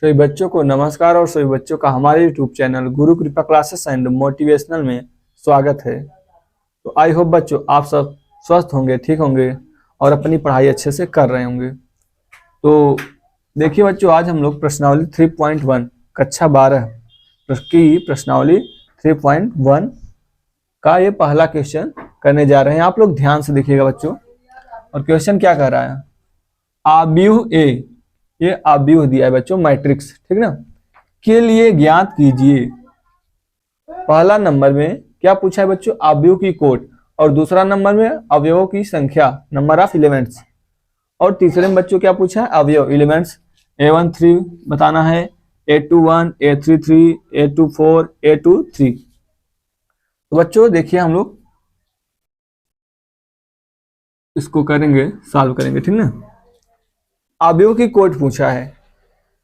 सभी बच्चों को नमस्कार और सभी बच्चों का हमारे YouTube चैनल गुरु कृपा क्लासेस एंड मोटिवेशनल में स्वागत है। तो आई होप बच्चों आप सब स्वस्थ होंगे, ठीक होंगे और अपनी पढ़ाई अच्छे से कर रहे होंगे। तो देखिए बच्चों, आज हम लोग प्रश्नावली 3.1 कक्षा 12 की प्रश्नावली 3.1 का ये पहला क्वेश्चन करने जा रहे हैं। आप लोग ध्यान से देखिएगा बच्चों। और क्वेश्चन क्या कह रहा है? आव्यूह ए, ये आव्यूह दिया है बच्चों मैट्रिक्स, ठीक ना, के लिए ज्ञात कीजिए। पहला नंबर में क्या पूछा है बच्चों? आव्यूह की कोट, और दूसरा नंबर में अवयवों की संख्या, नंबर ऑफ एलिमेंट्स, और तीसरे में बच्चों क्या पूछा है? अवयव, एलिमेंट्स। A13 बताना है, A21, A33, A24, A23। तो बच्चों देखिए, हम लोग इसको करेंगे, सॉल्व करेंगे, ठीक ना। अवयव की कोट पूछा है,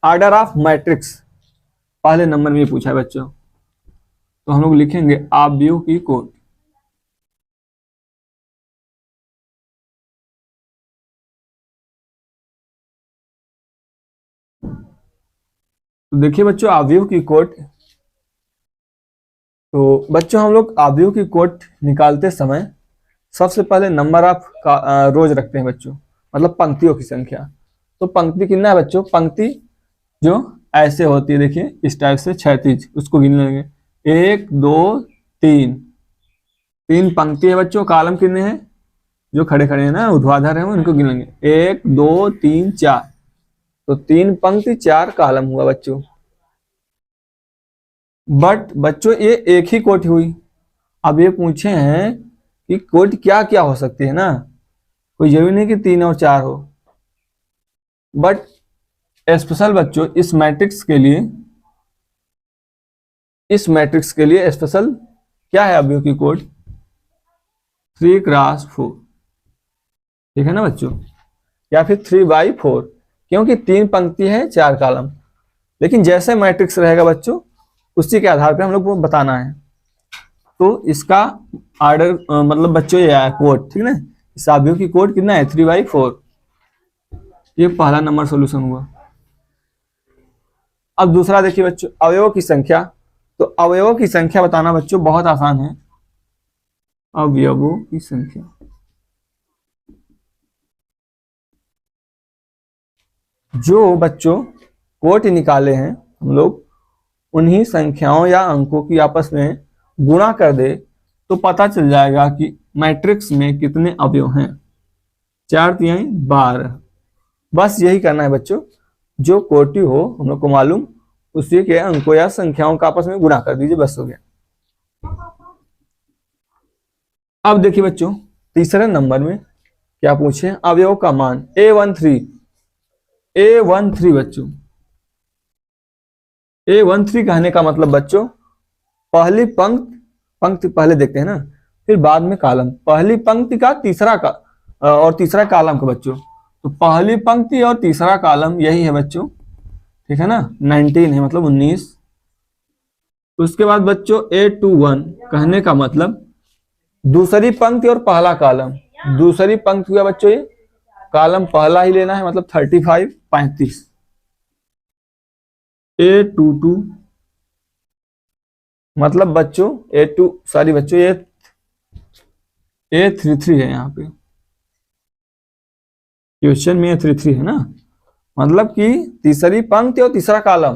ऑर्डर ऑफ मैट्रिक्स पहले नंबर में पूछा है बच्चों। तो हम लोग लिखेंगे अवयव की कोट। तो देखिए बच्चों, अवयव की कोट। तो बच्चों हम लोग अवयव की कोट निकालते समय सबसे पहले नंबर ऑफ रोज रखते हैं बच्चों, मतलब पंक्तियों की संख्या। तो पंक्ति कितना है बच्चों? पंक्ति जो ऐसे होती है, देखिए इस टाइप से क्षैतिज, उसको गिन लेंगे। 1 2 3, 3 पंक्ति है बच्चों। कॉलम कितने हैं? जो खड़े खड़े हैं ना, ऊर्ध्वाधर है, उनको गिन लेंगे। 1 2 3 4, तो 3 पंक्ति 4 कॉलम हुआ बच्चों। बट बच्चों ये एक ही कोटि हुई। अब ये पूछे हैं कि कोटि क्या क्या हो सकती है ना, कोई जरूरी नहीं कि 3 और 4 हो। बट स्पेशल बच्चों इस मैट्रिक्स के लिए स्पेशल क्या है अवयव की कोड? 3x4, ठीक है ना बच्चों, या फिर 3/4, क्योंकि 3 पंक्ति है 4 कॉलम। लेकिन जैसे मैट्रिक्स रहेगा बच्चों, उसी के आधार पे हम लोग को बताना है। तो इसका ऑर्डर मतलब बच्चों ये है कोड, ठीक ना। इस अवयव की कोड कितना है? 3/4। ये पहला नंबर सोल्यूशन हुआ। अब दूसरा देखिए बच्चों, अवयवों की संख्या। तो अवयवों की संख्या बताना बच्चों बहुत आसान है। अवयवों की संख्या, जो बच्चों कोटि निकाले हैं हम लोग, उन्हीं संख्याओं या अंकों की आपस में गुणा कर दे तो पता चल जाएगा कि मैट्रिक्स में कितने अवयव हैं। 4 तिहाई 12। बस यही करना है बच्चों, जो कोटि हो हम लोग को मालूम, उसी के अंकों या संख्याओं का आपस में गुणा कर दीजिए, बस हो गया। अब देखिए बच्चों, तीसरे नंबर में क्या पूछे? अवयव का मान A13 बच्चों। A13 कहने का मतलब बच्चों, पहली पंक्ति पहले देखते हैं ना, फिर बाद में कॉलम। पहली पंक्ति का तीसरा का और तीसरा कॉलम का बच्चों। तो पहली पंक्ति और तीसरा कॉलम यही है बच्चों, ठीक है ना। 19 है, मतलब 19। उसके बाद बच्चों A21 कहने का मतलब दूसरी पंक्ति और पहला कॉलम। दूसरी पंक्ति हुआ बच्चों ये, कॉलम पहला ही लेना है, मतलब 35 35। A22 मतलब बच्चों ये A33 है। यहाँ पे क्वेश्चन में A33 है ना, मतलब कि तीसरी पंक्ति और तीसरा कॉलम।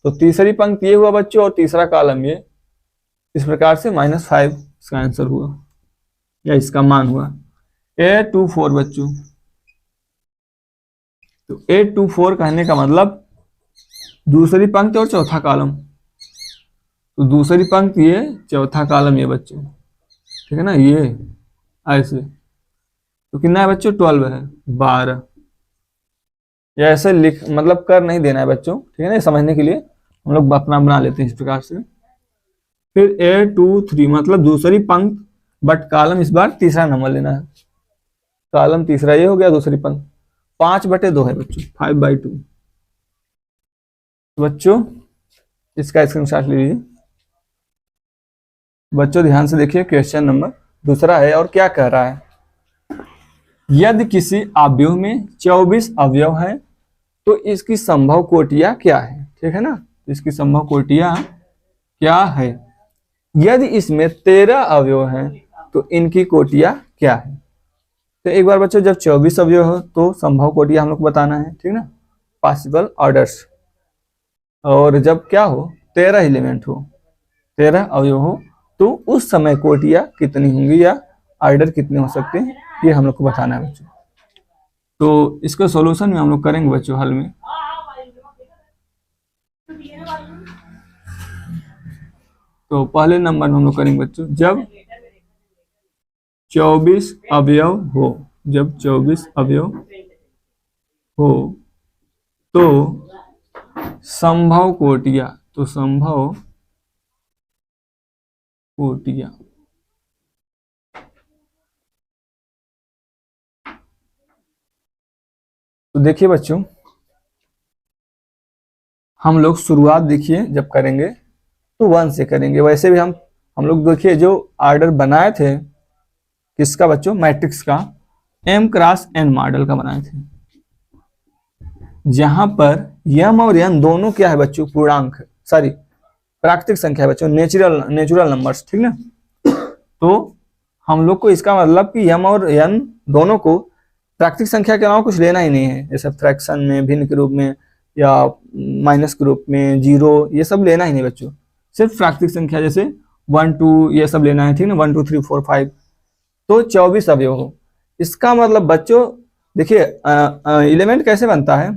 तो तीसरी पंक्ति ये हुआ बच्चों, और तीसरा कॉलम ये। इस प्रकार से -5 इसका आंसर हुआ, या इसका मान हुआ। A24 बच्चों। तो A24 कहने का मतलब दूसरी पंक्ति और चौथा कॉलम। तो दूसरी पंक्ति ये, चौथा कॉलम ये बच्चों, ठीक है ना, ये ऐसे। तो कितना है बच्चों? 12 है, 12। या ऐसे लिख, मतलब कर नहीं देना है बच्चों, ठीक है ना, समझने के लिए हम लोग अपना बना लेते हैं इस प्रकार से। फिर A23 मतलब दूसरी पंक्ति, बट कॉलम इस बार तीसरा नंबर लेना है। कॉलम तीसरा ये हो गया, दूसरी पंक्ति 5/2 है बच्चों, 5/2। बच्चों इसका स्क्रीनशॉट ले लीजिए। बच्चों ध्यान से देखिए, क्वेश्चन नंबर दूसरा है और क्या कह रहा है? यदि किसी अवयव में 24 अवयव हैं तो इसकी संभव कोटियां क्या है? ठीक है ना। तो इसकी संभव कोटियां क्या है? यदि इसमें 13 अवयव हैं तो इनकी कोटियां क्या है? तो एक बार बच्चों, जब 24 अवयव हो तो संभव कोटियां हम लोग को बताना है, ठीक ना, पॉसिबल ऑर्डर्स। और जब क्या हो, 13 एलिमेंट हो, 13 अवयव हो, तो उस समय कोटियां कितनी होंगी या ऑर्डर कितने हो सकते हैं, ये हम लोग को बताना है बच्चों। तो इसका सॉल्यूशन में हम लोग करेंगे बच्चों हल में। तो पहले नंबर में हम लोग करेंगे बच्चों, जब 24 अवयव हो, जब 24 अवयव हो तो संभव कोटियां, तो संभव कोटियां तो देखिए बच्चों, हम लोग शुरुआत देखिए जब करेंगे तो 1 से करेंगे। वैसे भी हम लोग देखिए जो ऑर्डर बनाए थे किसका बच्चों, मैट्रिक्स का, m क्रॉस n मॉडल का बनाए थे, जहां पर m और n दोनों क्या है बच्चों, पूर्णांक, सॉरी प्राकृतिक संख्या है बच्चों, नेचुरल नंबर्स, ठीक ना। तो हम लोग को इसका मतलब कि m और n दोनों को प्राकृतिक संख्या के अलावा कुछ लेना ही नहीं है, जैसे फ्रैक्शन में, भिन्न के रूप में, या माइनस के रूप में, जीरो, ये सब लेना ही नहीं बच्चों, सिर्फ प्राकृतिक संख्या जैसे 1 2 ये सब लेना है, ठीक ना, 1 2 3 4 5। तो 24 अवयव हो, इसका मतलब बच्चों देखिए एलिमेंट कैसे बनता है,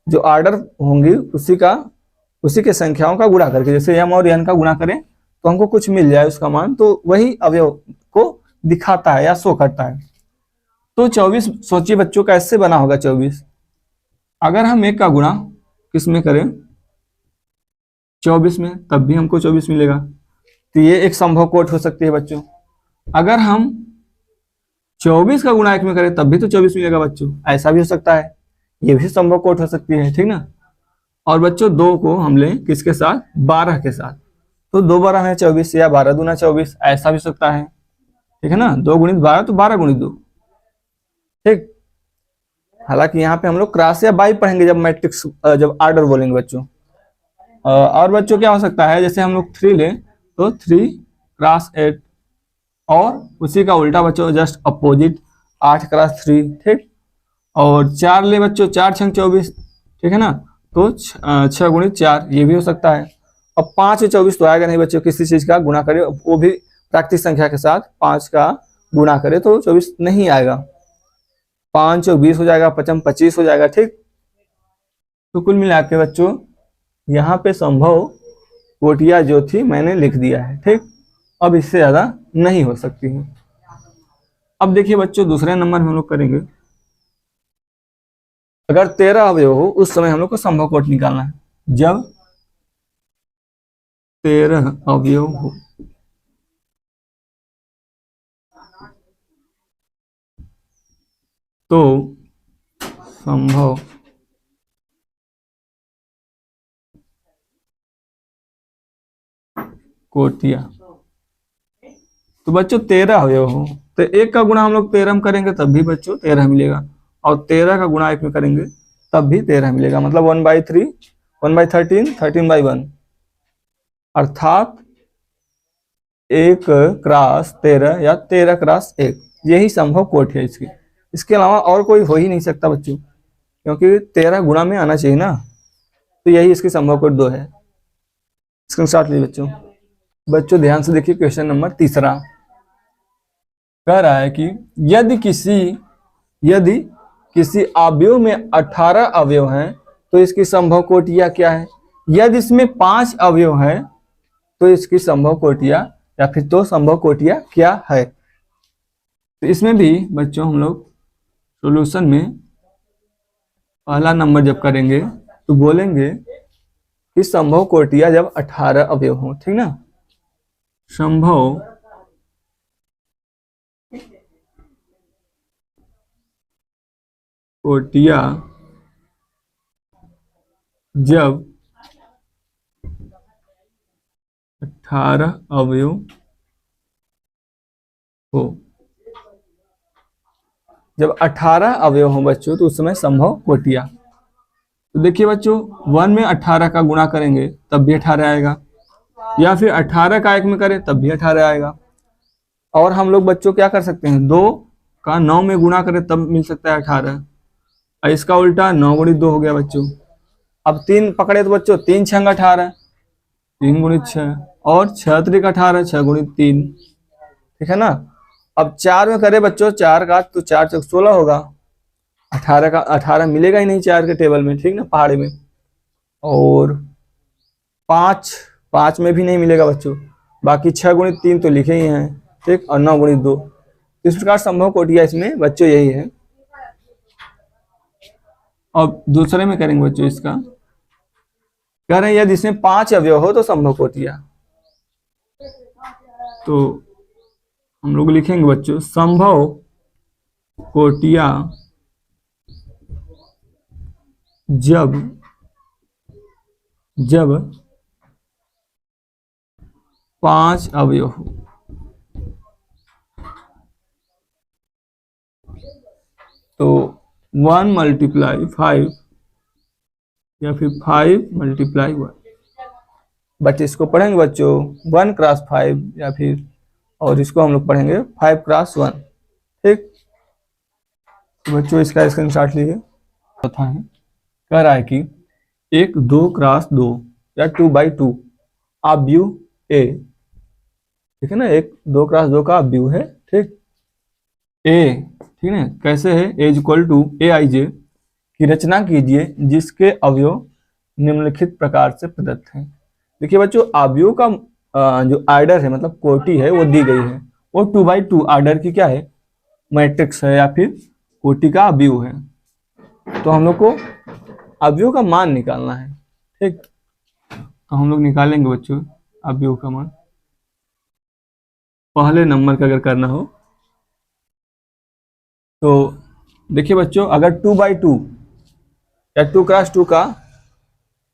जो ऑर्डर होंगी उसी के संख्याओं का गुणा करके, जैसे m और n का गुणा करें तो हमको कुछ मिल जाए उसका मान, तो वही अवयव को दिखाता है या शो करता है। तो 24 सोचिए बच्चों कैसे बना होगा 24, अगर हम 1 का गुणा किस में करें, 24 में, तब भी हमको 24 मिलेगा। तो ये एक संभव कोट हो सकती है बच्चों। अगर हम 24 का गुणा 1 में करें तब भी तो 24 मिलेगा बच्चों, ऐसा भी हो सकता है, ये भी संभव कोट हो सकती है, ठीक ना। और बच्चों 2 को हम लें किसके साथ, 12 के साथ, तो 2 12 है 24, या 12 दूना 24, ऐसा भी हो सकता है, ठीक है ना। 2 गुणित 12 तो 12 गुणित 2, ठीक। हालांकि यहाँ पे हम लोग क्रॉस या बाई पढ़ेंगे जब मैट्रिक्स, जब ऑर्डर बोलेंगे बच्चों। और बच्चों क्या हो सकता है, जैसे हम लोग 3 लें तो 3 क्रॉस 8, और उसी का उल्टा बच्चों जस्ट अपोजिट 8 क्रॉस 3, ठीक। और 4 ले बच्चों, 4 छंग 24, ठीक है ना, तो 6 गुणित 4, ये भी हो सकता है। अब 5 से 24 तो आएगा नहीं बच्चों, किसी चीज का गुणा करे वो भी प्राकृतिक संख्या के साथ, 5 का गुणा करे तो 24 नहीं आएगा, 5 और 20 हो जाएगा, 5 25 हो जाएगा, ठीक। तो कुल मिला के बच्चों यहाँ पे संभव कोटियां जो थी मैंने लिख दिया है, ठीक। अब इससे ज्यादा नहीं हो सकती है। अब देखिए बच्चों दूसरे नंबर में हम लोग करेंगे, अगर 13 अवयव हो उस समय हम लोग को संभव कोट निकालना है। जब 13 अवयव हो तो संभव कोटियां, तो बच्चों 13 अवयव हो तो 1 का गुणा हम लोग 13 में करेंगे तब भी बच्चों 13 मिलेगा, और 13 का गुणा 1 में करेंगे तब भी 13 मिलेगा, मतलब 1/3, 1/13, 13/1, अर्थात 1 क्रॉस 13 या 13 क्रॉस 1, यही संभव कोट है इसकी। इसके अलावा और कोई हो ही नहीं सकता बच्चों, क्योंकि 13 गुणा में आना चाहिए ना, तो यही इसकी संभव कोट 2 है। स्क्रीनशॉट लीजिए बच्चों। बच्चों ध्यान से देखिए, क्वेश्चन नंबर 3 कह रहा है कि यदि किसी अवयव में 18 अवयव हैं तो इसकी संभव कोटियां क्या है। यदि इसमें 5 अवयव है तो इसकी संभव कोटियां, या फिर तो संभव कोटियां क्या है। तो इसमें भी बच्चों हम लोग सॉल्यूशन में पहला नंबर जब करेंगे तो बोलेंगे कि संभव कोटियां जब 18 अवयव हो, ठीक ना, संभव कोटियां जब 18 अवयव हो, जब 18 अवयव हो बच्चों तो उस समय संभव कोटियां। तो देखिए बच्चों 1 में 18 का गुणा करेंगे तब भी 18 आएगा, या फिर 18 का 1 में करें तब भी 18 आएगा। और हम लोग बच्चों क्या कर सकते हैं, 2 का 9 में गुणा करें तब मिल सकता है 18। और इसका उल्टा 9 गुणित 2 हो गया बच्चों। अब 3 पकड़े तो बच्चों 3 छंग 18, 3 गुणित 6, और 6 त्रिक 18, 6 गुणित 3, ठीक है ना। अब 4 में करें बच्चों 4 का तो 4 चौक 16 होगा, 18 का 18 मिलेगा ही नहीं 4 के टेबल में, ठीक ना, पहाड़े में। और 5 में भी नहीं मिलेगा बच्चों, बाकी 6 गुणित 3 तो लिखे ही हैं, ठीक, और 9 गुणित 2। इस प्रकार संभव कोटियां इसमें बच्चों यही है। अब दूसरे में करेंगे बच्चों, इसका कह रहे हैं यदि इसमें 5 अवयव हो तो संभव कोटियां। तो हम लोग लिखेंगे बच्चों संभव कोटियां जब 5 अवयव हो। तो 1 × 5 या फिर 5 × 1। बच्चे इसको पढ़ेंगे बच्चों 1 × 5 या फिर, और इसको हम लोग पढ़ेंगे 5 × 1, ठीक। तो बच्चों इसका स्क्रीनशॉट लीजिए। चौथा है, कह रहा है कि एक 2 × 2 या 2/2 अवयव ए, ठीक है ना, एक 2 × 2 का अवयव है, ठीक। ए, ठीक है, कैसे है, ए इक्वल टू Aij की रचना कीजिए जिसके अवयव निम्नलिखित प्रकार से प्रदत्त हैं। देखिए बच्चों अवयव का जो आर्डर है, मतलब कोटि है, वो दी गई है। वो 2/2 आर्डर की क्या है, मैट्रिक्स है या फिर कोटि का अवयव है। तो हम लोग को अवयव का मान निकालना है, ठीक। तो हम लोग निकालेंगे बच्चों अवयव का मान। पहले नंबर का अगर करना हो तो देखिए बच्चों अगर 2/2 या 2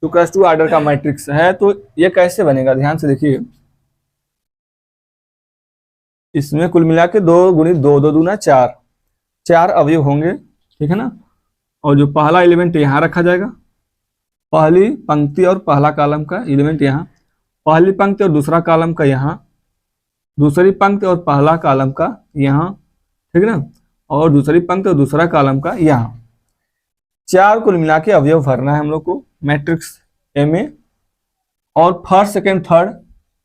× 2 आर्डर का मैट्रिक्स है तो ये कैसे बनेगा, ध्यान से देखिए। इसमें कुल मिला के 2 × 2, 2 दूना 4, 4 अवयव होंगे, ठीक है ना। और जो पहला एलिमेंट यहाँ रखा जाएगा, पहली पंक्ति और पहला कॉलम का एलिमेंट यहाँ, पहली पंक्ति और दूसरा कॉलम का यहाँ, दूसरी पंक्ति और पहला कॉलम का यहाँ, ठीक है ना, और दूसरी पंक्ति और दूसरा कॉलम का यहाँ। 4 कुल मिला के अवयव भरना है हम लोग को मैट्रिक्स ए में। और फर्स्ट सेकेंड थर्ड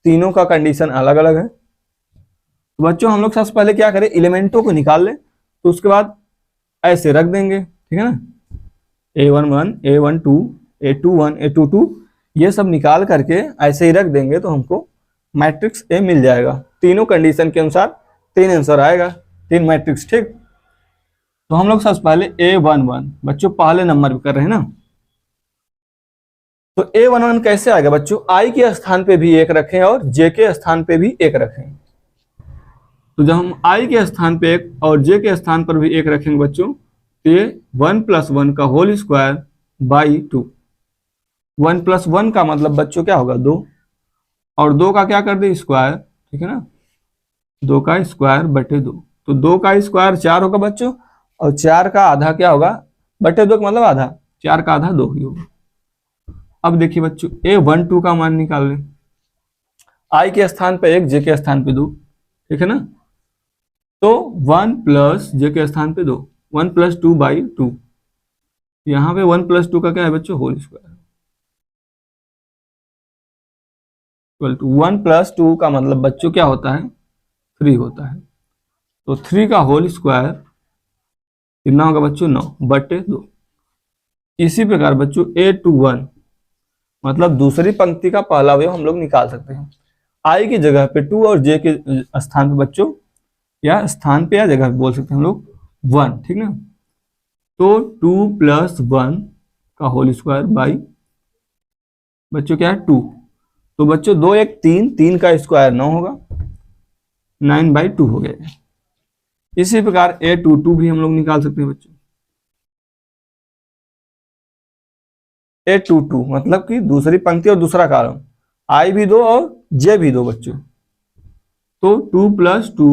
तीनों का कंडीशन अलग अलग है। तो बच्चों हम लोग सबसे पहले क्या करें, एलिमेंटों को निकाल ले, तो उसके बाद ऐसे रख देंगे, ठीक है ना, A11, A12, A21, A22, ये सब निकाल करके ऐसे ही रख देंगे तो हमको मैट्रिक्स ए मिल जाएगा। तीनों कंडीशन के अनुसार 3 आंसर आएगा, 3 मैट्रिक्स, ठीक। तो हम लोग सबसे पहले A11 बच्चों पहले नंबर पे कर रहे हैं ना, तो A11 कैसे आएगा बच्चों, I के स्थान पे भी 1 रखें और J के स्थान पे भी 1 रखें। तो जब हम I के स्थान पे 1 और J के स्थान पर भी 1 रखेंगे बच्चों, तो ये 1 + 1 का होल स्क्वायर बाई 2। 1 + 1 का मतलब बच्चों क्या होगा, 2, और 2 का क्या कर दे, स्क्वायर, ठीक है ना, 2 का स्क्वायर बटे 2। तो 2 का स्क्वायर 4 होगा बच्चों, और 4 का आधा क्या होगा, बटे 2 का मतलब आधा, 4 का आधा 2 ही होगा। अब देखिए बच्चों A12 का मान निकाल लें, I के स्थान पे 1, J के स्थान पे 2, ठीक है ना। तो 1 + J के स्थान पे 2, 1 + 2/2, यहाँ पे 1 + 2 का क्या है बच्चों, होल स्क्वायर, इक्वल टू 1 + 2 का मतलब बच्चों क्या होता है, 3 होता है। तो 3 का होल स्क्वायर कितना होगा बच्चों, 9 बटे 2। इसी प्रकार बच्चों A21 मतलब दूसरी पंक्ति का पहला अवयव हम लोग निकाल सकते हैं। I की जगह पे 2 और J के स्थान पे बच्चों, या स्थान पे या जगह पे बोल सकते हैं हम लोग 1, ठीक ना। तो 2 + 1 का होल स्क्वायर बाई बच्चों क्या है 2। तो बच्चों 2 1 3, 3 का स्क्वायर 9 होगा, 9/2 हो गया। इसी प्रकार A22 भी हम लोग निकाल सकते हैं बच्चों। A22 मतलब कि दूसरी पंक्ति और दूसरा कॉलम, I भी 2 और J भी 2 बच्चों। तो 2 + 2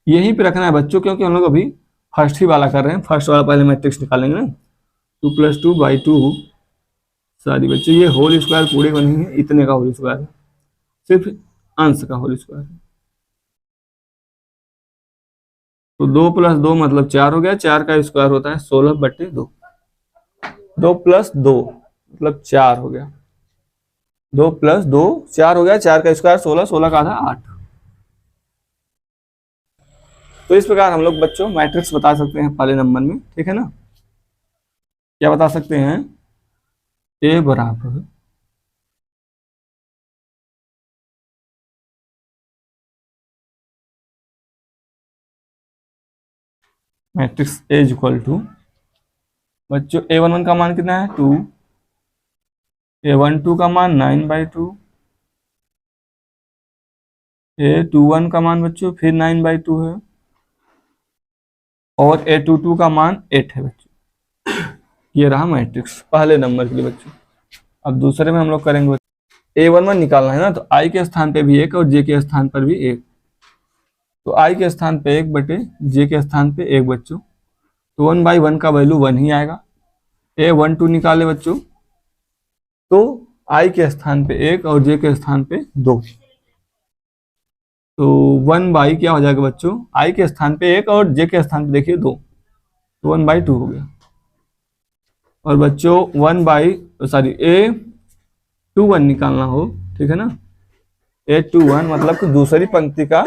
यहीं पे रखना है बच्चों, क्योंकि हम लोग अभी फर्स्ट ही वाला कर रहे हैं, फर्स्ट वाला पहले मैट्रिक्स निकालेंगे ना। 2 + 2/2 सॉरी बच्चों, ये होल स्क्वायर पूरे का नहीं है, इतने का होल स्क्वायर है, सिर्फ अंश का होल स्क्वायर है। तो 2 + 2 मतलब 4 हो गया, 4 का स्क्वायर होता है 16/2। 2 + 2 मतलब 4 हो गया, 2 + 2 4 हो गया, 4 का स्क्वायर 16, 16 का आधा 8। तो इस प्रकार हम लोग बच्चों मैट्रिक्स बता सकते हैं पहले नंबर में, ठीक है ना। क्या बता सकते हैं? ए बराबर matrix A is equal to बच्चों A11 का मान कितना है 2, A12 का मान 9/2, A21 का मान बच्चों फिर 9/2 है, और A22 का मान 8 है बच्चों। ये रहा मैट्रिक्स पहले नंबर के लिए बच्चों। अब दूसरे में हम लोग करेंगे A11 निकालना है ना, तो I के स्थान पे भी 1 और J के स्थान पर भी 1। तो I के स्थान पे 1/J के स्थान पे 1 बच्चों, तो 1/1 का वैल्यू 1 ही आएगा। A12 निकाले बच्चों, तो I के स्थान पे 1 और J के स्थान पे 2, तो 1 क्या हो जाएगा बच्चों, I के स्थान पे 1 और J के स्थान पे देखिए 2, तो 1/2 हो गया। और बच्चों A21 निकालना हो, ठीक है ना, A21 मतलब कि दूसरी पंक्ति का,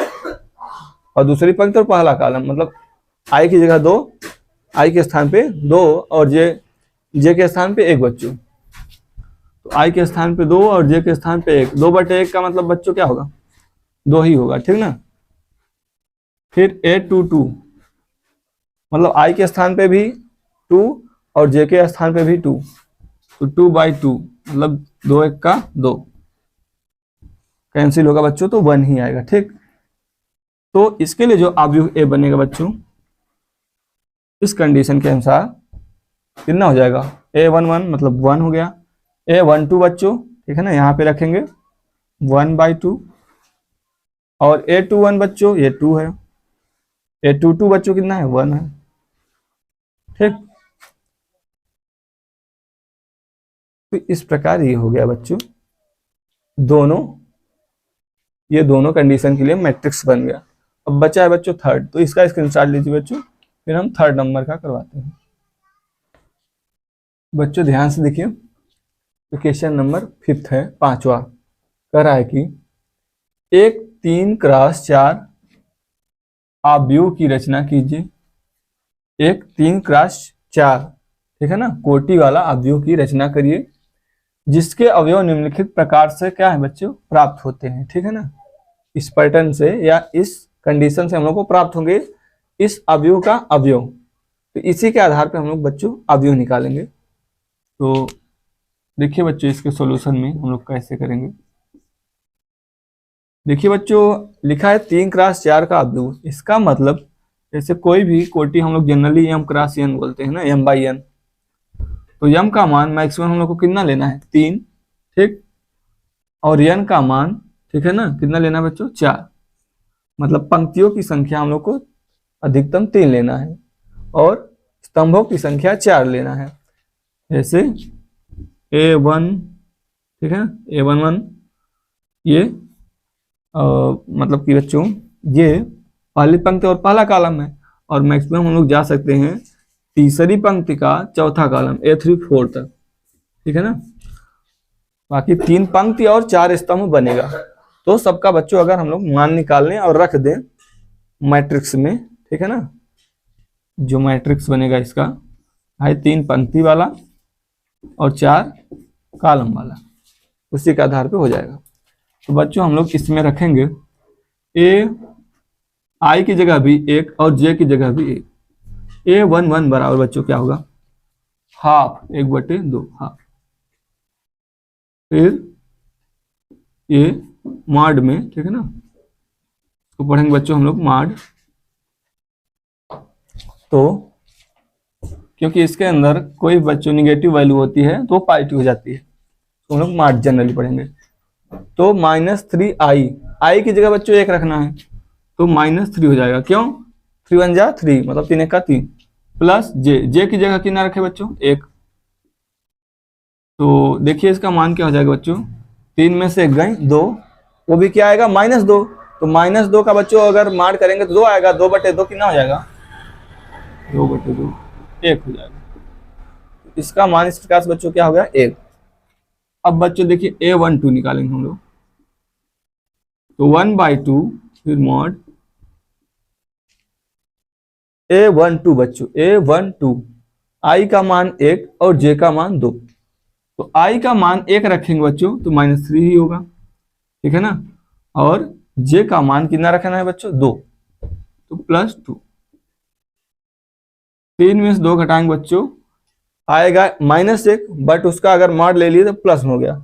और दूसरी पंक्ति और पहला कॉलम, मतलब I की जगह 2, I के स्थान पे 2 और J के स्थान पे 1 बच्चों। तो I के स्थान पे 2 और J के स्थान पे 1, 2/1 का मतलब बच्चों क्या होगा, 2 ही होगा, ठीक ना। फिर A22 मतलब I के स्थान पे भी 2 और J के स्थान पे भी 2, तो 2/2 मतलब 2 1 का 2 कैंसिल होगा बच्चों, तो 1 ही आएगा, ठीक। तो इसके लिए जो अवयव A बनेगा बच्चों, इस कंडीशन के अनुसार कितना हो जाएगा, A11 मतलब 1 हो गया, A12 बच्चों, ठीक है ना, यहाँ पे रखेंगे 1/2, और A21 बच्चों ये 2 है, A22 बच्चों कितना है 1 है, ठीक। तो इस प्रकार ये हो गया बच्चों, दोनों ये दोनों कंडीशन के लिए मैट्रिक्स बन गया। अब बचा है बच्चों थर्ड, तो इसका स्क्रीनशॉट लीजिए बच्चों, फिर हम थर्ड नंबर का करवाते हैं। बच्चों ध्यान से देखिए, तो क्वेश्चन नंबर 5 है, 5वां, कह रहा है कि एक 3x4 आव्यूह की रचना कीजिए। एक 3x4, ठीक है ना, कोटि वाला आव्यूह की रचना करिए, जिसके अवयव निम्नलिखित प्रकार से क्या है बच्चों प्राप्त होते हैं, ठीक है ना। इस पैटर्न से या इस कंडीशन से हम लोग को प्राप्त होंगे इस अवयव का अवयव, तो इसी के आधार पर हम लोग बच्चों अवयव निकालेंगे। तो देखिए बच्चों इसके सॉल्यूशन में हम लोग कैसे करेंगे। देखिए बच्चों लिखा है 3x4 का अवयव, इसका मतलब जैसे कोई भी कोटि हम लोग जनरली m×n बोलते हैं ना, m/n, तो m का मान मैक्सिमम हम लोग को कितना लेना है 3, ठीक, और n का मान, ठीक है ना, कितना लेना है बच्चों 4, मतलब पंक्तियों की संख्या हम लोग को अधिकतम 3 लेना है और स्तंभों की संख्या 4 लेना है। जैसे A1, ठीक है, A11 ये मतलब कि बच्चों ये पहली पंक्ति और पहला कॉलम है, और मैक्सिमम हम लोग जा सकते हैं तीसरी पंक्ति का चौथा कॉलम A3 4 तक, ठीक है ना। बाकी 3 पंक्ति और 4 स्तंभ बनेगा। तो सबका बच्चों अगर हम लोग मान निकाल लें और रख दें मैट्रिक्स में, ठीक है ना, जो मैट्रिक्स बनेगा इसका है 3 पंक्ति वाला और 4 कॉलम वाला, उसी के आधार पे हो जाएगा। तो बच्चों हम लोग इसमें रखेंगे I की जगह भी 1 और J की जगह भी 1। A11 बराबर बच्चों क्या होगा, हाफ, 1/2 हाफ। फिर ये मॉड में, ठीक है ना, तो पढ़ेंगे बच्चों हम लोग मॉड, तो क्योंकि इसके अंदर कोई बच्चों निगेटिव वैल्यू होती है तो पॉजिटिव हो जाती है, तो हम लोग मॉड जनरली पढ़ेंगे। तो -3i, i की जगह बच्चों 1 रखना है, तो -3 हो जाएगा, क्यों 3 1 जा 3 मतलब 3 1 का 3, प्लस j की जगह कितना रखे बच्चों 1, तो देखिए इसका मान क्या हो जाएगा बच्चों, 3 में से 1 गए 2, वो भी क्या आएगा -2। तो -2 का बच्चों अगर मार करेंगे तो 2 आएगा, 2/2 कितना हो जाएगा, 2/2 1 हो जाएगा। इसका मान इस प्रकार से बच्चों क्या हो गया 1। अब बच्चों देखिए A12 निकालेंगे हम लोग, तो 1/2 फिर मॉड A12 बच्चों, A12 i का मान 1 और j का मान 2। तो i का मान 1 रखेंगे बच्चों तो -3 ही होगा, ठीक है ना। और j का मान कितना रखना है बच्चों 2, तो +2। 3 में से 2 घटाएंगे बच्चों आएगा -1, बट उसका अगर मॉड ले लिए तो प्लस हो गया,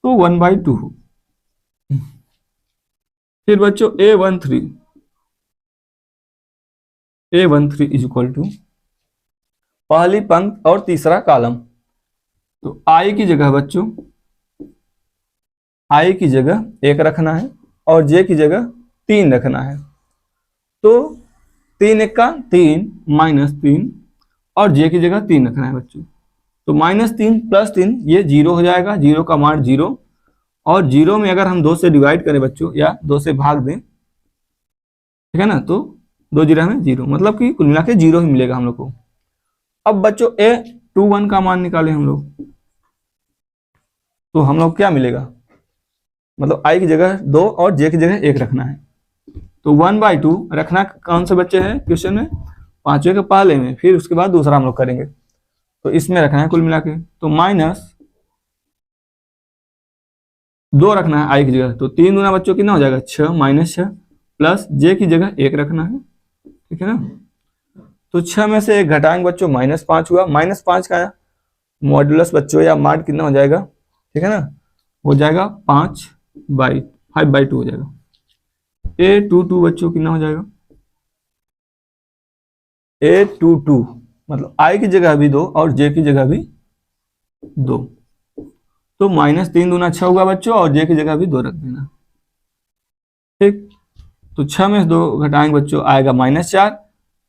तो 1/2 हो। फिर बच्चों A13 इज इक्वल टू पहली पंक्ति और तीसरा कॉलम। तो i की जगह बच्चों, i की जगह 1 रखना है और j की जगह 3 रखना है। तो 3 1 का 3 -3 और j की जगह 3 रखना है बच्चों। तो -3 + 3 ये 0 हो जाएगा, 0 का मान 0, और 0 में अगर हम 2 से डिवाइड करें बच्चों या 2 से भाग दें, ठीक है ना, तो 2 0 में 0, मतलब कि कुल मिला के 0 ही मिलेगा हम लोग को। अब बच्चों A21 का मान निकालें हम लोग, तो हम लोग क्या मिलेगा, मतलब i की जगह 2 और j की जगह 1 रखना है। तो 1/2 रखना कौन से बच्चे हैं क्वेश्चन में, 5वें के पहले में, फिर उसके बाद दूसरा हम लोग करेंगे, तो इसमें रखना है कुल मिला के। तो -2 रखना है i की जगह, तो 3 गुना बच्चों कितना हो जाएगा 6 -6 प्लस j की जगह 1 रखना है, ठीक है ना। तो 6 में से 1 घटाएंगे बच्चों -5 हुआ, -5 का मॉडुलस बच्चों या माड कितना हो जाएगा, ठीक है ना, हो जाएगा 5/2 हो जाएगा। A22 बच्चों कितना हो जाएगा, A22 मतलब i की जगह भी 2 और j की जगह भी 2, तो -3 दूना 6 हुआ बच्चों और j की जगह भी 2 रख देना, ठीक। तो 6 में से 2 घटाएंगे बच्चों आएगा -4,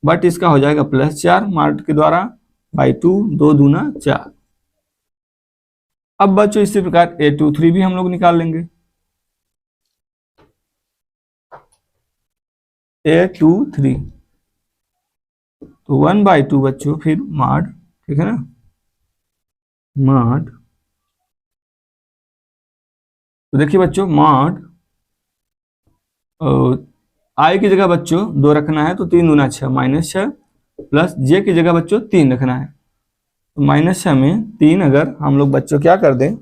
बट इसका हो जाएगा +4 मार्ट के द्वारा /2, 2 दूना 4। अब बच्चों इसी प्रकार A23 भी हम लोग निकाल लेंगे, A23 तो 1/2 बच्चों फिर मॉड, ठीक है ना, मॉड। तो देखिए बच्चों मॉड i की जगह बच्चों 2 रखना है, तो 3 दूना 6 -6 प्लस j की जगह बच्चों 3 रखना है। तो -6 में 3 अगर हम लोग बच्चों क्या कर दें,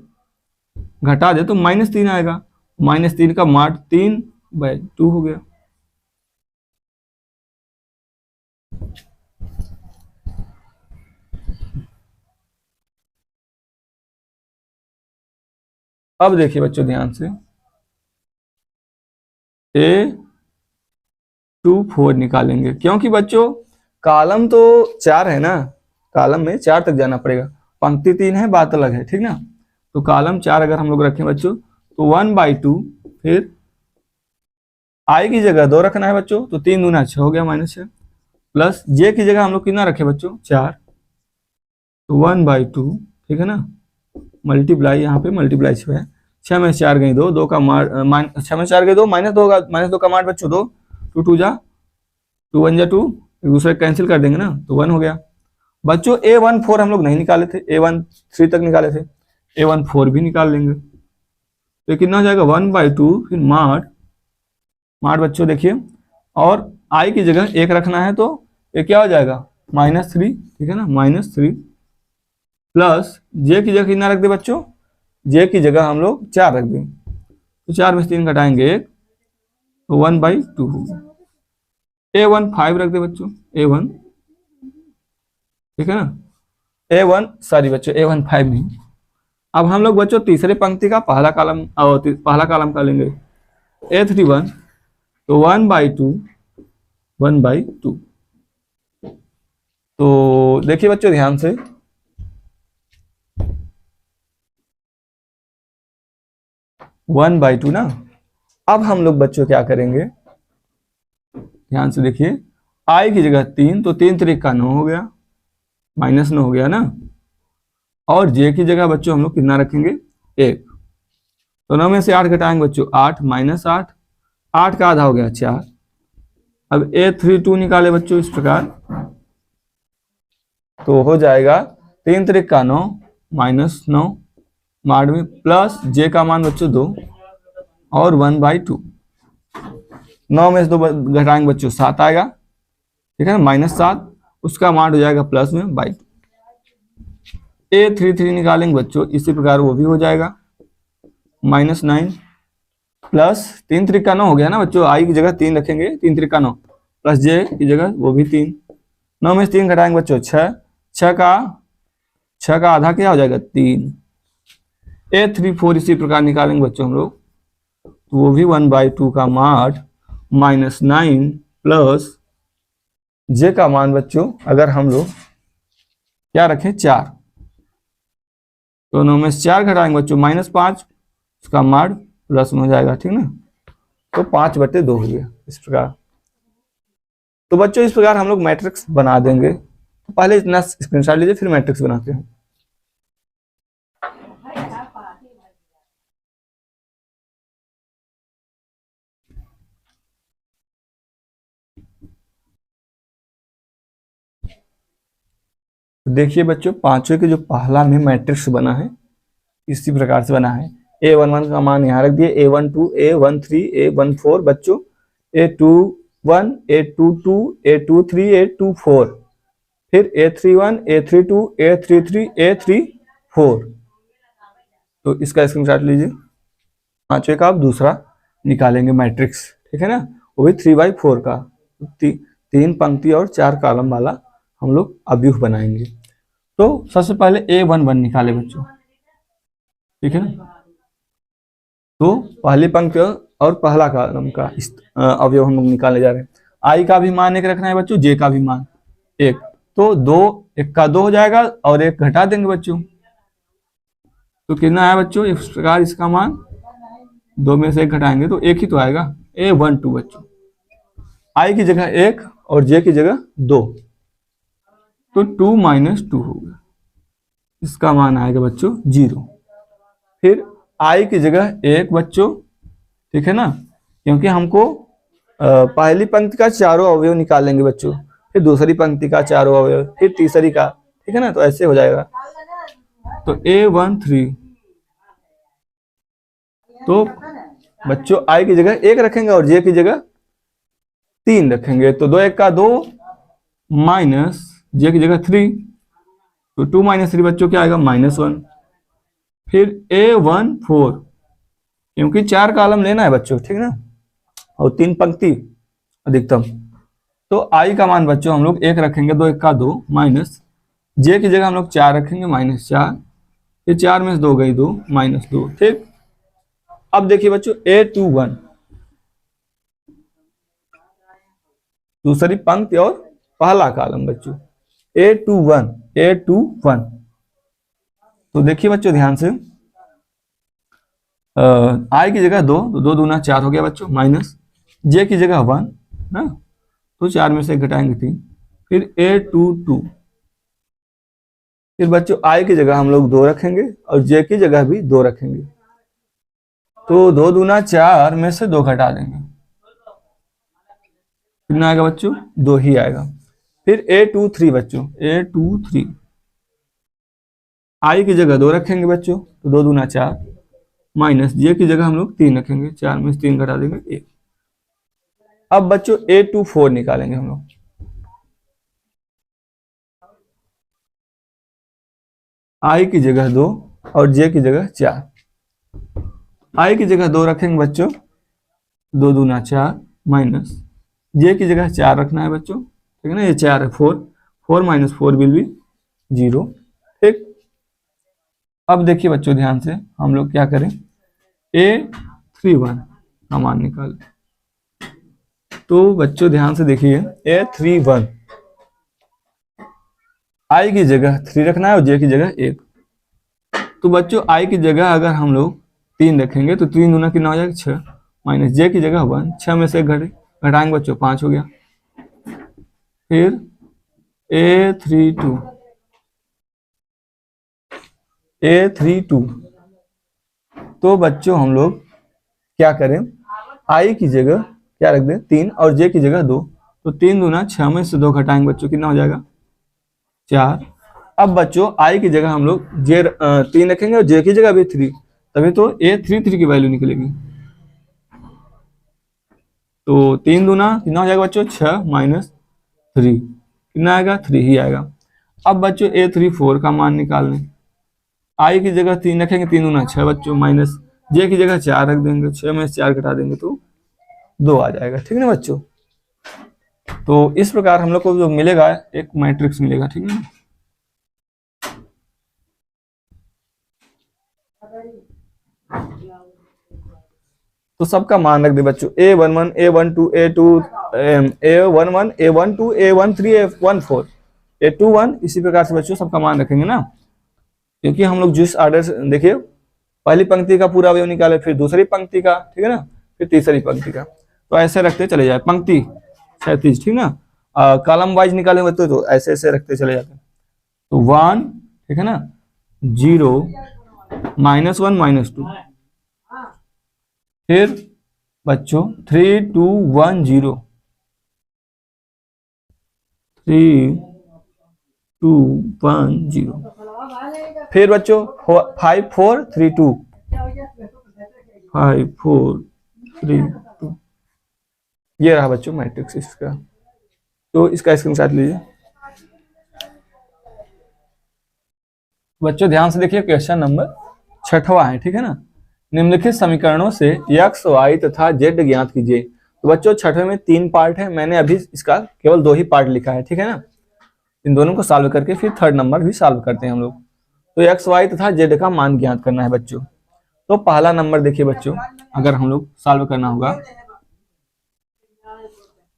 घटा दे, तो -3 आएगा, -3 का मॉड 3/2 हो गया। अब देखिए बच्चों ध्यान से A24 निकालेंगे, क्योंकि बच्चों कॉलम तो 4 है ना, कॉलम में 4 तक जाना पड़ेगा, पंक्ति 3 है बात अलग है, ठीक ना। तो कॉलम 4 अगर हम लोग रखें बच्चों, तो 1/2 फिर i की जगह 2 रखना है बच्चों, तो 3 दूना 6 हो गया -6, प्लस j की जगह हम लोग कितना रखे बच्चों 4, तो 1/2, ठीक है ना, मल्टीप्लाई, यहाँ पे मल्टीप्लाई 6 है, 6 में 4 गई 2, 2 का मार 6 में 4 गई 2, -2 होगा, -2 का मार बच्चों 2, 2 2 जा 2 1 जा 2, एक दूसरे कैंसिल कर देंगे ना, तो 1 हो गया। बच्चों A14 हम लोग नहीं निकाले थे, A13 तक निकाले थे, A14 भी निकाल लेंगे, तो कितना हो जाएगा 1/2 फिर माड बच्चों देखिए, और i की जगह 1 रखना है, तो ये क्या हो जाएगा -3, ठीक है ना, -3 प्लस j की जगह कितना रख दे बच्चों, j की जगह हम लोग 4 रख दें, तो 4 में से 3 घटाएंगे 1, तो 1/2 होगा। A15 रख दे बच्चों, A1, ठीक है ना, A1 सॉरी बच्चों A15 नहीं। अब हम लोग बच्चों तीसरे पंक्ति का पहला कॉलम का लेंगे, A31 तो 1/2, तो देखिए बच्चों ध्यान से, वन बाई टू ना। अब हम लोग बच्चों क्या करेंगे, ध्यान से देखिए, i की जगह 3, तो 3 3 का 9 हो गया, -9 हो गया ना, और जे की जगह बच्चों हम लोग कितना रखेंगे, 1। तो 9 में से 8 घटाएंगे बच्चों, 8 माइनस 8, 8 का आधा हो गया 4। अब A32 निकाले बच्चों इस प्रकार, तो हो जाएगा 3 त्रिक का 9 माइनस 9 माड में प्लस जे का मान बच्चों 2 और 1/2। 9 में से 2 घटाएंगे बच्चों 7 आएगा, ठीक है ना, -7, उसका मान हो जाएगा प्लस में बाई 2। A33 निकालेंगे बच्चों इसी प्रकार, वो भी हो जाएगा -9 प्लस 3 त्रिक का 9 हो गया ना बच्चों, आई की जगह 3 रखेंगे, 3 त्रिक का 9 प्लस जे की जगह वो भी 3। 9 में से 3 घटाएंगे बच्चों 6, 6 का आधा क्या हो जाएगा 3। A34 इसी प्रकार निकालेंगे बच्चों हम लोग, तो वो भी 1/2 का माड -9 प्लस जे का मान बच्चों अगर हम लोग क्या रखें 4, तो 9 में से 4 घटाएंगे बच्चों -5, उसका माड प्लस में हो जाएगा, ठीक ना, तो 5/2 हो गया इस प्रकार। तो बच्चों इस प्रकार हम लोग मैट्रिक्स बना देंगे। तो पहले इतना स्क्रीनशॉट लीजिए, फिर मैट्रिक्स बनाते हैं। तो देखिए बच्चों, पांचवें के जो पहला में मैट्रिक्स बना है इसी प्रकार से बना है। A11 का मान यहाँ रख दिए, A12, A13, A14 बच्चों, A21, A22, A23, A24, फिर A31, A32, A33, A34। तो इसका स्क्रीनशॉट लीजिए। पांचवें का आप दूसरा निकालेंगे मैट्रिक्स, ठीक है ना, वो भी 3/4 का, 3 पंक्ति और 4 कॉलम वाला हम लोग अव्यूह बनाएंगे। तो सबसे पहले A11 निकाले बच्चों, ठीक है ना। तो पहली पंक्ति और पहला कॉलम का अवयव हम लोग निकालने जा रहे हैं। आई का भी मान 1 रखना है बच्चों, जे का भी मान 1, तो 2, 1 का 2 हो जाएगा और 1 घटा देंगे बच्चों, तो कितना है बच्चों, इस प्रकार इसका मान 2 में से 1 घटाएंगे तो 1 ही तो आएगा, A12 बच्चों। आई की जगह 1 और जे की जगह 2, तो 2 - 2 होगा, इसका मान आएगा बच्चों 0। फिर आई की जगह 1 बच्चों, ठीक है ना, क्योंकि हमको पहली पंक्ति का चारों अवयव निकालेंगे बच्चों, फिर दूसरी पंक्ति का चारों अवयव, फिर तीसरी का, ठीक है ना, तो ऐसे हो जाएगा। तो A13, तो बच्चों आई की जगह 1 रखेंगे और जे की जगह 3 रखेंगे, तो 2 1 का 2 माइनस जे की जगह 3, तो 2 - 3 बच्चों क्या आएगा -1। फिर A14, क्योंकि 4 कॉलम लेना है बच्चों, ठीक ना, और 3 पंक्ति अधिकतम, तो आई का मान बच्चों हम लोग 1 रखेंगे, 2 1 का 2 माइनस जे की जगह हम लोग 4 रखेंगे -4, फिर 4 में से 2 गई 2 -2, ठीक। अब देखिए बच्चों A21, दूसरी पंक्ति और पहला कॉलम बच्चों, A21, तो देखिए बच्चों ध्यान से, आई की जगह 2, तो 2 दूना 4 हो गया बच्चों, माइनस जे की जगह 1 ना, तो 4 में से घटाएंगे 3, फिर A22, फिर बच्चों आई की जगह हम लोग 2 रखेंगे और जे की जगह भी 2 रखेंगे, तो 2 दूना 4 में से 2 घटा देंगे, कितना आएगा बच्चों 2 ही आएगा। फिर A23 बच्चों, A23, आई की जगह 2 रखेंगे बच्चों, तो 2 दूना 4 माइनस जे की जगह हम लोग 3 रखेंगे, 4 में से 3 घटा देंगे 1। अब बच्चों A24 निकालेंगे हम लोग, आई की जगह 2 और जे की जगह 4, आई की जगह 2 रखेंगे बच्चों, 2 दूना 4 माइनस जे की जगह 4 रखना है बच्चों, ठीक है ना, ये 4 है, 4 - 4 विल बी 0, ठीक। अब देखिए बच्चों ध्यान से हम लोग क्या करें, A31 का मान निकालें, तो बच्चों ध्यान से देखिए A31, आई की जगह 3 रखना है और जे की जगह 1, तो बच्चों आई की जगह अगर हम लोग 3 रखेंगे तो 3 दूना कितना हो जाएगा 6, माइनस जे की जगह 1, 6 में से घटाएंगे बच्चों 5 हो गया। फिर A32, A32। तो बच्चों हम लोग क्या करें, आई की जगह क्या रख दें 3 और जे की जगह 2। तो 3 दूना 6 में से 2 घटाएंगे बच्चों, कितना हो जाएगा 4। अब बच्चों आई की जगह हम लोग जे 3 रखेंगे और जे की जगह भी 3, तभी तो A33 की वैल्यू निकलेगी। तो 3 दूना कितना हो जाएगा बच्चों 6 माइनस 3, कितना आएगा 3 ही आएगा। अब बच्चों A34 का मान निकाल लें। आई की जगह 3 रखेंगे, 3 दूना 6 बच्चों, माइनस जे की जगह 4 रख देंगे, 6 में से 4 घटा देंगे तो 2 आ जाएगा। ठीक है ना बच्चों। तो इस प्रकार हम लोग को जो मिलेगा एक मैट्रिक्स मिलेगा। ठीक है। तो सबका मान रख दे बच्चों A11 A12 A2 A11 A12 A13 A14 A21, इसी प्रकार से बच्चों सबका मान रखेंगे ना, क्योंकि हम लोग जिस ऑर्डर से देखिए पहली पंक्ति का पूरा अवयव निकाले, फिर दूसरी पंक्ति का, ठीक है ना, फिर तीसरी पंक्ति का, तो ऐसे रखते चले जाए। पंक्ति 37, ठीक ना, कॉलम वाइज निकाले बच्चों तो ऐसे ऐसे रखते चले जाते। तो 1, ठीक है ना, 0 -1 -2, फिर बच्चों 3 2 1 0 3 2 1 0, फिर बच्चों 5 4 3 2 5 4 3 2। ये रहा बच्चों मैट्रिक्स इसका। तो इसका स्क्रीनशॉट लीजिए। बच्चों ध्यान से देखिए, क्वेश्चन नंबर 6वां है। ठीक है ना, निम्नलिखित समीकरणों से x, y तथा z ज्ञात कीजिए। तो बच्चों 6वें में 3 पार्ट है, मैंने अभी इसका केवल 2 ही पार्ट लिखा है। ठीक है ना, इन दोनों को सॉल्व करके फिर थर्ड नंबर भी सॉल्व करते हैं हम लोग। तो x, y तथा z का मान ज्ञात करना है बच्चों। तो पहला नंबर देखिए बच्चों, अगर हम लोग सॉल्व करना होगा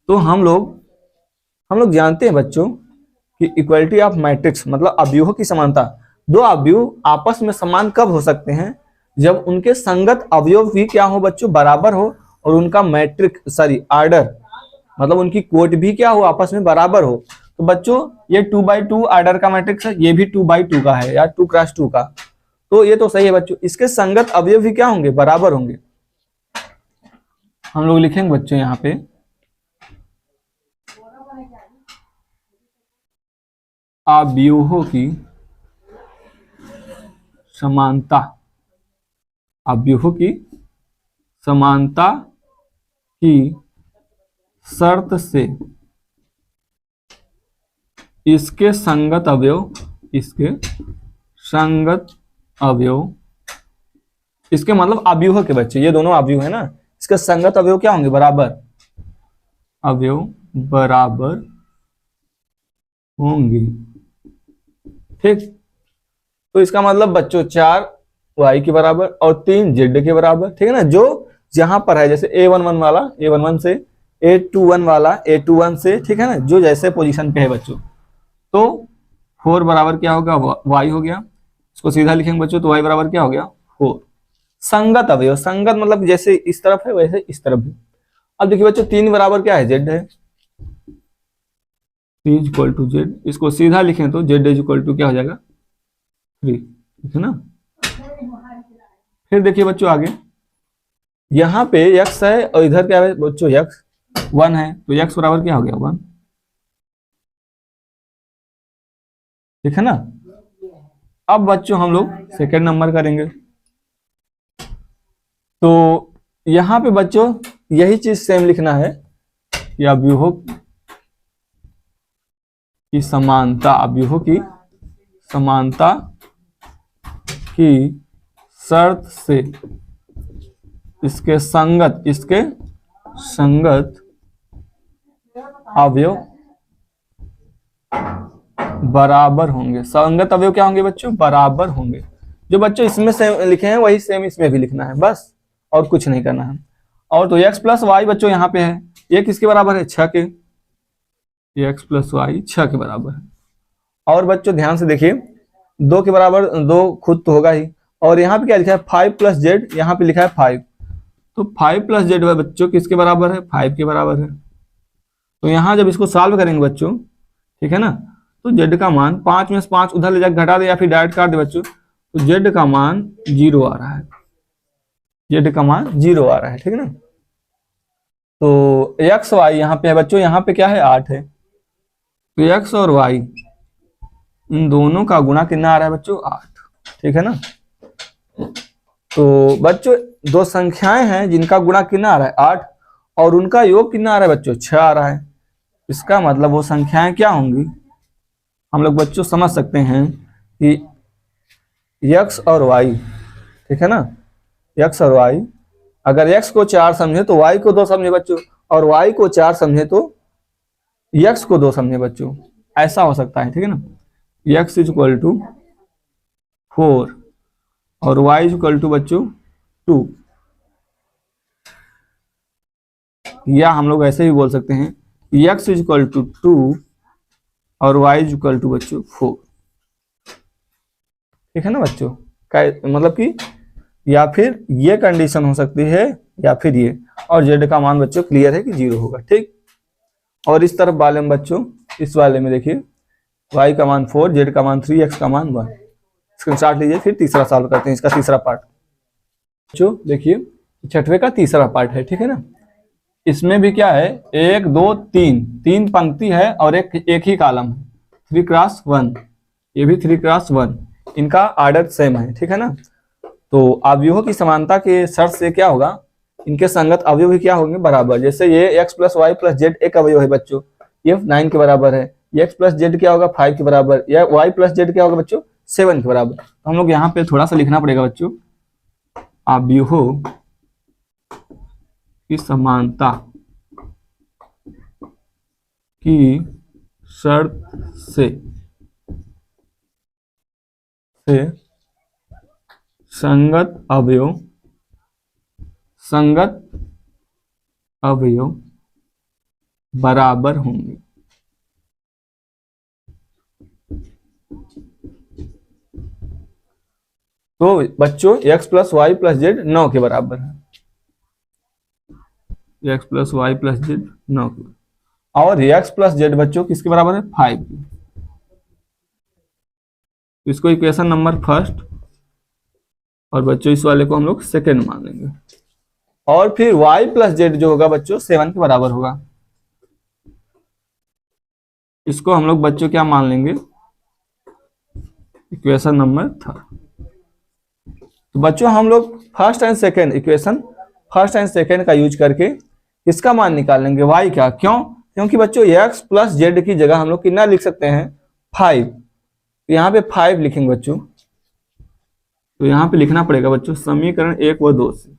तो हम लोग जानते हैं बच्चों कि इक्वलिटी ऑफ मैट्रिक्स मतलब अवयवों की समानता। दो अवयव आपस में समान कब हो सकते हैं, जब उनके संगत अवयव भी क्या हो बच्चों, बराबर हो, और उनका मैट्रिक ऑर्डर मतलब उनकी कोट भी क्या हो, आपस में बराबर हो। तो बच्चों ये 2x2 ऑर्डर का मैट्रिक्स है, ये भी 2x2 का है या 2x2 का, तो ये तो सही है बच्चों। इसके संगत अवयव भी क्या होंगे, बराबर होंगे। हम लोग लिखेंगे बच्चों यहाँ पे अवयवों की समानता, अवयवों की समानता की शर्त से इसके संगत अवयव, इसके संगत अवयव, इसके मतलब अवयव के बच्चे, ये दोनों अवयव है ना, इसके संगत अवयव क्या होंगे, बराबर, अवयव बराबर होंगे। ठीक, तो इसका मतलब बच्चों 4 y के बराबर और 3 z के बराबर। ठीक है ना, जो जहां पर है, जैसे A11 वाला A11 से, A21 वाला A21 से, ठीक है ना, जो जैसे पोजीशन पे है बच्चों। तो 4 बराबर क्या होगा, y हो गया, इसको सीधा लिखेंगे बच्चों, तो y बराबर क्या हो गया 4। संगत अवयव, संगत मतलब जैसे इस तरफ है वैसे इस तरफ भी। अब देखिए बच्चों 3 बराबर क्या है, z है, 3 इक्वल टू z, इसको सीधा लिखें तो z इज इक्वल टू क्या हो जाएगा 3। ठीक है ना। फिर देखिए बच्चों आगे, यहाँ पे x है और इधर क्या है बच्चों, x 1 है, तो x बराबर क्या हो गया 1। ठीक है ना। अब बच्चों हम लोग सेकेंड नंबर करेंगे। तो यहाँ पे बच्चों यही चीज सेम लिखना है कि अवयवों की समानता, अवयवों की समानता की शर्त से इसके संगत अवयव बराबर होंगे। संगत अवयव क्या होंगे बच्चों, बराबर होंगे। जो बच्चों इसमें सेम लिखे हैं वही सेम इसमें भी लिखना है, बस और कुछ नहीं करना है। और तो x प्लस वाई बच्चों यहाँ पे है, ये किसके बराबर है, 6 के, x प्लस वाई 6 के बराबर है। और बच्चों ध्यान से देखिए, 2 के बराबर 2 खुद तो होगा ही, और यहाँ पे क्या लिखा है 5 प्लस जेड, यहाँ पे लिखा है 5, तो 5 प्लस जेड बच्चों किसके बराबर है, 5 के बराबर है। तो यहाँ जब इसको सॉल्व करेंगे बच्चों, ठीक है ना, तो जेड का मान 5 में से 5 उधर ले जाकर घटा दे या फिर डायरेक्ट काट दे बच्चों, तो जेड का मान 0 आ रहा है, जेड का मान 0 आ रहा है, ठीक है ना। तो एक्स वाई यहाँ पे है बच्चों, यहाँ पे क्या है 8 है, तो एक्स और वाई इन दोनों का गुणा कितना आ रहा है बच्चों 8, ठीक है ना। तो बच्चों दो संख्याएं हैं जिनका गुणा कितना आ रहा है 8 और उनका योग कितना आ रहा है बच्चों 6 आ रहा है। इसका मतलब वो संख्याएं क्या होंगी, हम लोग बच्चों समझ सकते हैं कि x और y, ठीक है ना, x और y, अगर x को 4 समझे तो y को 2 समझे बच्चों, और y को 4 समझे तो x को 2 समझे बच्चों, ऐसा हो सकता है, ठीक है ना। x इज इक्वल टू 4 और y इज इक्वल टू बच्चों 2, या हम लोग ऐसे भी बोल सकते हैं x इज इक्वल टू 2 और y इज इक्वल टू बच्चों 4, ठीक है ना बच्चों। मतलब कि या फिर ये कंडीशन हो सकती है या फिर ये, और z का मान बच्चों क्लियर है कि 0 होगा, ठीक। और इस तरफ वाले में बच्चों, इस वाले में देखिए y का मान 4, z का मान 3, x का मान 1। स्क्रीनशॉट लीजिए, फिर तीसरा सॉल्व करते हैं, इसका तीसरा पार्ट। बच्चों देखिए छठवें का तीसरा पार्ट है, ठीक है ना। इसमें भी क्या है 1 2 3 3 पंक्ति है और एक ही कॉलम है, 3x1, ये भी 3x1, इनका आर्डर सेम है, ठीक है ना। तो अवयवों की समानता के शर्त से क्या होगा, इनके संगत अवयव भी क्या होंगे बराबर। जैसे ये x plus y plus z एक अवयव है बच्चों, ये 9 के बराबर है, ये x प्लस जेड क्या होगा 5 के बराबर, या y प्लस जेड क्या होगा बच्चों 7 के बराबर। तो हम लोग यहाँ पे थोड़ा सा लिखना पड़ेगा बच्चों, अवयवों की समानता की शर्त से संगत अवयव बराबर होंगे। तो बच्चों x plus y plus z 9 के बराबर है, x plus y plus z 9 के, और x प्लस जेड बच्चों किसके बराबर है 5 की। इसको इक्वेशन नंबर फर्स्ट, और बच्चों इस वाले को हम लोग सेकेंड मान लेंगे। और फिर y प्लस जेड जो होगा बच्चों 7 के बराबर होगा, इसको हम लोग बच्चों क्या मान लेंगे इक्वेशन नंबर थर्ड। तो बच्चों हम लोग first and second equation, first and second का यूज करके इसका मान निकाल लेंगे y का। क्यों? क्योंकि बच्चों x प्लस जेड की जगह हम लोग कितना लिख सकते हैं 5, तो यहाँ पे 5 लिखेंगे बच्चों। तो यहाँ पे लिखना पड़ेगा बच्चों समीकरण 1 व 2 से,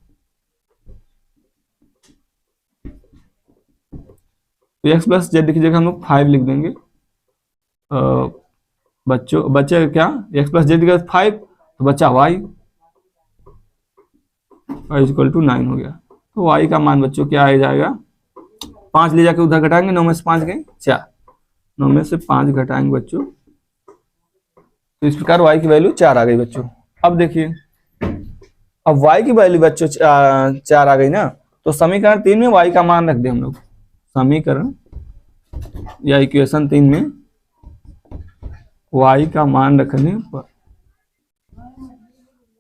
तो x प्लस जेड की जगह हम लोग 5 लिख देंगे। बच्चों बच्चे क्या x प्लस जेड की जगह 5, तो बच्चा y इक्वल टू 9 हो गया। तो y का मान बच्चों क्या आ जाएगा 5 ले जाके उधर घटाएंगे, 9 में से 5 गए 4, 9 में से 5 घटाएंगे बच्चों, तो इस प्रकार y की वैल्यू 4 आ गई बच्चों। अब देखिए अब y की वैल्यू बच्चों 4 आ गई ना, तो समीकरण 3 में y का मान रख दे हम लोग, समीकरण या इक्वेशन 3 में y का मान रखने पर,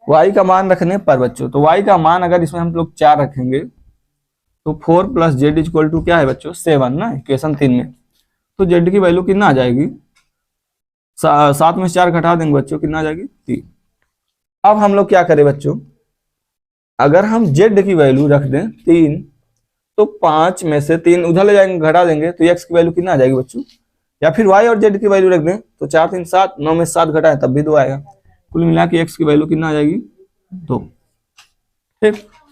y का मान रखने पर बच्चों, तो y का मान अगर इसमें हम लोग 4 रखेंगे तो 4 प्लस जेड इक्वल टू क्या है बच्चों 7 ना, इक्वेशन 3 में। तो जेड की वैल्यू कितना आ जाएगी 7 में से 4 घटा देंगे बच्चों, कितना आ जाएगी 3। अब हम लोग क्या करें बच्चों, अगर हम जेड की वैल्यू रख दें 3, तो 5 में से 3 उधर ले जाएंगे घटा देंगे, तो x की वैल्यू कितना आ जाएगी बच्चों, या फिर y और z की वैल्यू रख दें तो 4 3 7, 9 में 7 घटाएं तब भी 2 आएगा। कुल मिला के x की वैल्यू कितना आ जाएगी 2, ठीक।